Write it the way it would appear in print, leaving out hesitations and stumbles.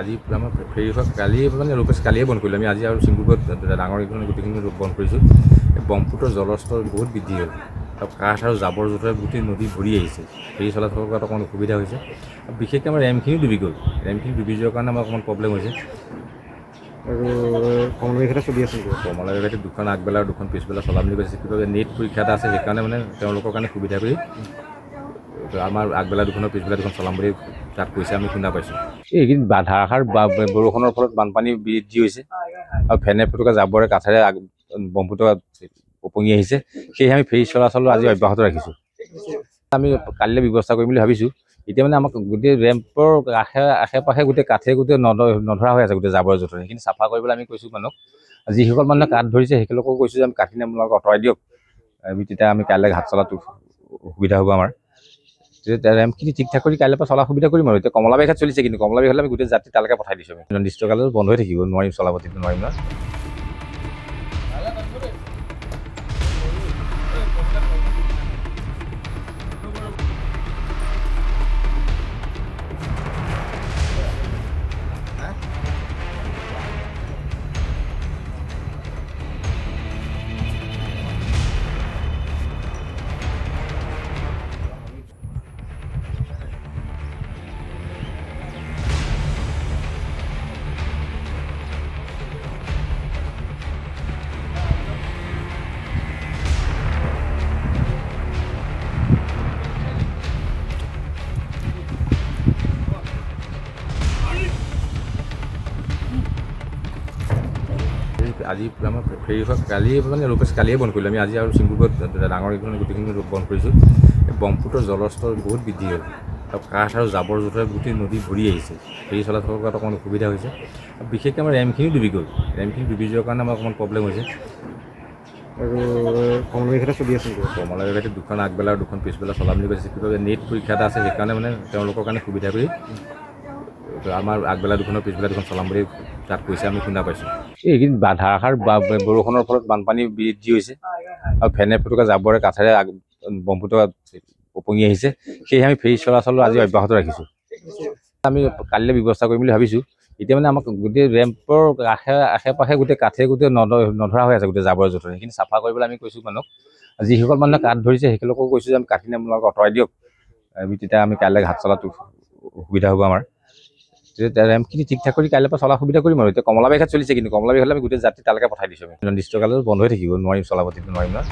আজি আমাৰ ফেৰীখন কালি মানে ৰূপেশ কালিয়ে বন্ধ কৰিলোঁ আমি। আজি আৰু চিংগুৰত ডাঙৰ এইখন গোটেইখিনি বন্ধ কৰিছোঁ। ব্ৰহ্মপুত্ৰৰ জলস্তৰ বহুত বৃদ্ধি হ'ল আৰু কাঠ আৰু জাবৰ জোথৰে গোটেই নদী ভৰি আহিছে। ফেৰী চলাচল কৰাত অকণমান অসুবিধা হৈছে। বিশেষকৈ আমাৰ ৰেমখিনিও ডুবি গ'ল। ৰেমখিনি ডুবি যোৱাৰ কাৰণে আমাৰ অকণমান প্ৰব্লেম হৈছে। আৰু কমলাবাৰীঘাটে চলি আছে নেকি? কমলাবাৰীঘাটে দুখন আগবেলা আৰু দুখন পিছবেলা চলাম বুলি কৈছে। কিবা নেট পৰীক্ষা এটা আছে, সেইকাৰণে মানে তেওঁলোকৰ কাৰণে সুবিধা কৰি আমাৰ আগবেলা দুখন আৰু পিছবেলা দুখন চলাম বুলি তাত কৈছে, আমি শুনা পাইছোঁ। এইকেইদিন ধাৰাসাৰ বৰষুণৰ ফলত বানপানী বৃদ্ধি হৈছে আৰু ফেনে ফুটুকা জাবৰে কাঠেৰে ব্ৰহ্মপুত্ৰ উপঙি আহিছে। সেয়েহে আমি ফেৰী চলাচল আজি অব্যাহত ৰাখিছোঁ। আমি কালিলৈ ব্যৱস্থা কৰিম বুলি ভাবিছোঁ। এতিয়া মানে আমাক গোটেই ৰেম্পৰ আশে পাশে গোটেই কাঠে গোটেই নধৰা হৈ আছে গোটেই জাবৰ জোথৰ। সেইখিনি চাফা কৰিবলৈ আমি কৈছোঁ মানুহক। যিসকল মানুহে কাঠ ধৰিছে সেইসকলকো কৈছোঁ যে আমি কাঠখিনি আপোনালোকে আঁতৰাই দিয়ক। তেতিয়া আমি কাইলৈ ঘাট চলাটো সুবিধা হ'ব আমাৰ। তেতিয়া ৰেম্পখিনি ঠিক ঠাক কৰি কাইলৈৰ পৰা চলা সুবিধা কৰিম আৰু। এতিয়া কমলাবাৰীঘাট চলিছে, কিন্তু কমলাবাৰীঘাটলৈ আমি গোটেই যাত্ৰী তালৈকে পঠাই দিছোঁ। আমি নিৰ্দিষ্টকাললৈ বন্ধ হৈ থাকিব, নোৱাৰিম চলাব, তেতিয়া নোৱাৰিম না। আজি আমাৰ ফেৰীখন কালি মানে ৰূপেশ কালিয়ে বন্ধ কৰিলোঁ আমি। আজি আৰু চিংগুৰত ডাঙৰ এইখন গোটেইখিনি বন্ধ কৰিছোঁ। ব্ৰহ্মপুত্ৰৰ জলস্তৰ বহুত বৃদ্ধি হ'ল আৰু কাঠ আৰু জাবৰ জোথৰে গোটেই নদী ভৰি আহিছে। ফেৰী চলাচল কৰাত অকণমান অসুবিধা হৈছে। বিশেষকৈ আমাৰ ৰেমখিনিও ডুবি গ'ল। ৰেমখিনি ডুবি যোৱাৰ কাৰণে আমাৰ অকণমান প্ৰব্লেম হৈছে। আৰু কমলাবাৰীঘাটে চলি আছে নেকি? কমলাবাৰীঘাটে দুখন আগবেলা আৰু দুখন পিছবেলা চলাম বুলি কৈছে। কিবা নেট পৰীক্ষা এটা আছে, সেইকাৰণে মানে তেওঁলোকৰ কাৰণে সুবিধা কৰি আমাৰ আগবেলা দুখন আৰু পিছবেলা দুখন চলাম বুলি তাত কৈছে, আমি শুনা পাইছোঁ। এইকেইদিন ধাৰাসাৰ বৰষুণৰ ফলত বানপানী বৃদ্ধি হৈছে আৰু ফেনে ফুটুকা জাবৰে কাঠেৰে ব্ৰহ্মপুত্ৰ উপঙি আহিছে। সেয়েহে আমি ফেৰী চলাচল আজি অব্যাহত ৰাখিছোঁ। আমি কালিলৈ ব্যৱস্থা কৰিম বুলি ভাবিছোঁ। এতিয়া মানে আমাক গোটেই ৰেম্পৰ আশে পাশে গোটেই কাঠে গোটেই নধৰা হৈ আছে গোটেই জাবৰ জোথৰ। সেইখিনি চাফা কৰিবলৈ আমি কৈছোঁ মানুহক। যিসকল মানুহে কাঠ ধৰিছে সেইসকলকো কৈছোঁ যে আমি কাঠখিনি আপোনালোকে আঁতৰাই দিয়ক। তেতিয়া আমি কাইলৈ ঘাট চলাটো সুবিধা হ'ব আমাৰ। তেতিয়া ৰেম্পখিনি ঠিক ঠাক কৰি কাইলৈৰ পৰা চলা সুবিধা কৰিম আৰু। এতিয়া কমলাবাৰীঘাট চলিছে, কিন্তু কমলাবাৰীঘাটলৈ আমি গোটেই যাত্ৰী তালৈকে পঠাই দিছোঁ। আমি নিৰ্দিষ্টকাললৈ বন্ধ হৈ থাকিব, নোৱাৰিম চলাব, তেতিয়া নোৱাৰিম না।